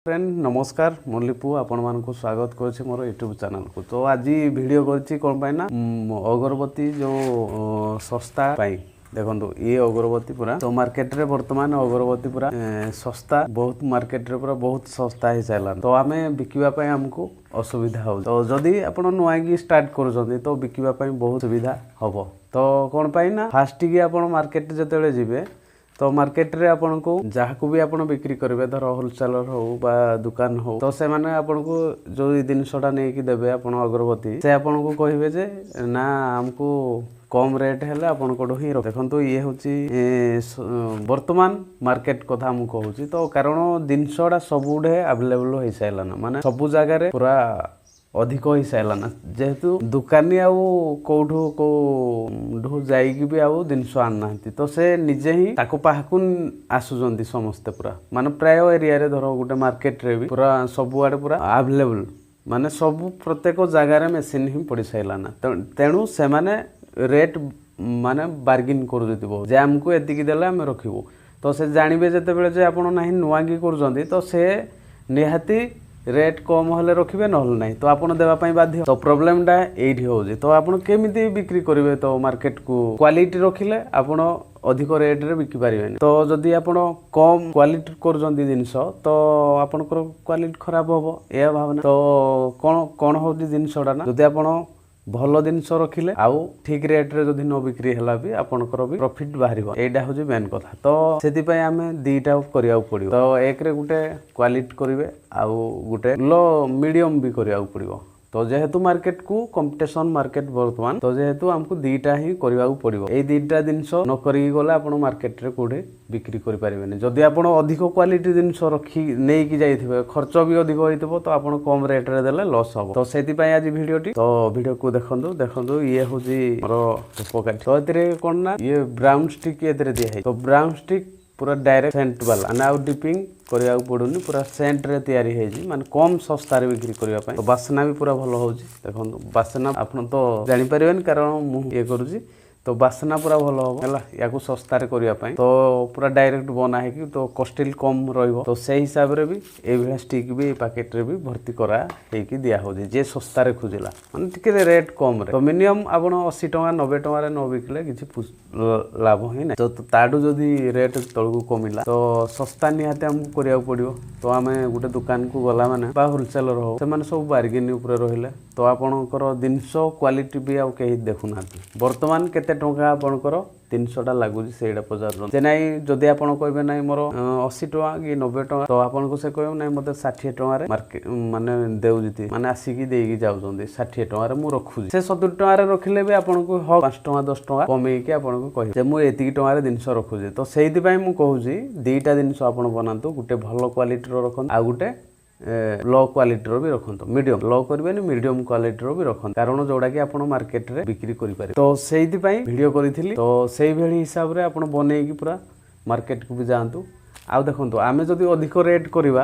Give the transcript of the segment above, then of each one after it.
Friend नमस्कार मुरलीपु आपण मानक स्वागत कर मोर यूट्यूब चैनल को। तो आज वीडियो करछि कोन पाई ना अगरबत्ती जो सस्ता पाई देखो ये अगरबत्ती पूरा तो मार्केट रे वर्तमान अगरबत्ती पूरा सस्ता बहुत मार्केट रे पूरा बहुत सस्ता ही चला तो आमे बिकिबा पाई हमको असुविधा हो। तो जदि आपण नुआगी स्टार्ट करूछंती तो बिकिबा पाई बहुत सुविधा हबो। तो कोन पाई ना फास्ट की आपण मार्केट जतेले जिवे तो मार्केट रे आपन को जहाँ को भी आपन बिक्री करेंगे धर होलसेलर हो बा दुकान हो तो से माने आपन को जो जिनसटा नहीं कि देबे आपन अगरबत्ती से आपन को कहिबे जे ना हमको कम रेट हेले आपन को ही देखंतु ये होची वर्तमान मार्केट कथा हम कहूची। तो कारण जिनसटा सबुडे अवेलेबल हो साइलाना माने सब जगह रे पूरा अधिक हो साराना जेहेतु दुकानी आउ कौठू कौठू जाइकी भी आउ जिनस आना तो से निजे ही ताको पाहकु आसुचंती समस्ते पूरा माने प्राय एरिया रे धरो गोटे मार्केट रे भी पूरा सब आड़े पूरा अवेलेबल माने सब प्रत्येक जगार रे मशीन ही पड़ी साराना तेणु से माने रेट माने बार्गेन करूजती बहुत जे हमको एतिकी देले हम रखिबो तो से जानिबे जते बेले जे आपण नाही नुआगी करूजंती तो से निहाती रेट कम हेले रखिबे नहल नहीं तो आपन देबा पई बाध्य। तो प्रॉब्लम टा एठी होजी तो आपन केमिति बिक्री करिवे तो मार्केट को क्वालिटी रखिले आपन अधिक रेट रे बिकि पारिबेनी। तो जदि आपन कम क्वालिटी करजंती जिंस तो आपनकर क्वालिटी खराब होबो ए भावना। तो कोन कोन होजी जिंसडा ना जदि आपन भल जिनस रखिले आउ ठीक रेट रे जदि न बिक्री हला भी आपनकर भी प्रॉफिट बाहरिबो एडा होजी मेन कथा। तो सेति पई आमे दीटा करिया पड़िबो। तो एक रे गुटे क्वालिटी करिवे आउ गुटे लो मीडियम भी करिया पड़िबो। तो जेहेतु मार्केट को कंपटीशन मार्केट वर्तमान तो जेहेतु हमको दीटा ही करबा पड़िबो ए दीटा जिनस न करी गले आपण मार्केट रे कोडे बिक्री करि पारिबेनी। जदि आपण अधिक क्वालिटी जिनस रखी नै कि जाइथिबे खर्च भी अधिक होइतबो तो आपण कम रेट रे देले लॉस हबो। तो सेति पई आज वीडियोटी तो वीडियो को देखंदु ये होजी मोर पॉकेट। तो एतरे कोन ना ये ब्राउन स्टिक एतरे दिया है। तो ब्राउन स्टिक पूरा डायरेक्ट सेंट वाला अनाउ डिपिंग करिया पड़ुनी पूरा सेंट रे तैयारी है माने कम सस्ता रे बिक्री करिया पई। तो बासना भी पूरा भलो होजी देखो बासना आपन तो जानि परिबेन कारण मु ये करूजी तो बासना पूरा भलो हो हला याकू सस्ता रे करिया पई। तो पूरा डायरेक्ट बना है कि तो कॉस्टिल कम रहइबो तो से हिसाब रे भी ए भेला स्टिक भी पैकेट रे भी भर्ती करा है कि दिया होजी जे सस्ता रे खुजिला माने टिके रेट कम रे। तो मिनिमम आपण 80 टका 90 टका रे न बिकले किछि लाभ ही नै। तो ताडू जदी रेट तळगु कमिला तो सस्ता निहाते हम करिया पड़िबो। तो आमे गुटे दुकान को गला माने बा होलसेलर हो से माने सब बार्गेनिंग ऊपर रहिले तो आपणकर जिनस क्वालिटी भी आ केही देखु नाथि वर्तमान केते टंका आपणकर 300 लागुजी सेडा पजार जे नाही जदी आपण कहबे नाही मोर 80 टका कि 90 टका तो आपण को से कहबे नाही मते 60 टका रे मार्केट माने देउजिति माने आसी की देगी जाउजंदी 60 टका रे मु रखुजी से 70 टका रे रखिले भी आपण को 5 टका 10 टका कमे के आपण को कहि जे मु एतिकी टका रे जिनस रखुजी। तो सेहिति पई मु कहूजी दीटा जिनस आपण बनांतु गुटे भलो क्वालिटी रो रखन आ गुटे लो क्वालिटी रो भी रखंतो मीडियम लो करबेनी मीडियम क्वालिटी रो भी रखन कारण जोडा कि आपण मार्केट रे बिक्री करि पारे। तो सेहिति पई वीडियो करिथिली तो सेही भेली हिसाब रे आपण बनै कि पूरा मार्केट को भी जानतु। आ देखंतु आमे जदी अधिक रेट करिवा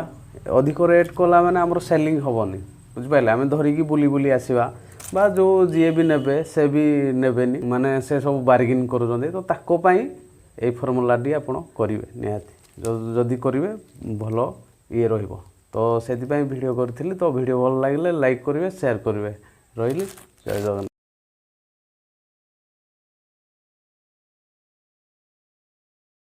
अधिक रेट कोला माने हमर सेलिंग होबनी बुझ पाइले आमे धरि कि बुली बुली आसीबा बा जो जे भी नेबे से भी नेबेनी माने से सब बार्गेनिंग करूजंदी। तो ताको पई ए फार्मूला डी आपण करिवे निहाती जदी करिवे भलो ये रहिबो। तो सेति पई वीडियो करथिली। तो वीडियो भल लागिले लाइक करिवे शेयर करिवे रहिली जय जगन्नाथ।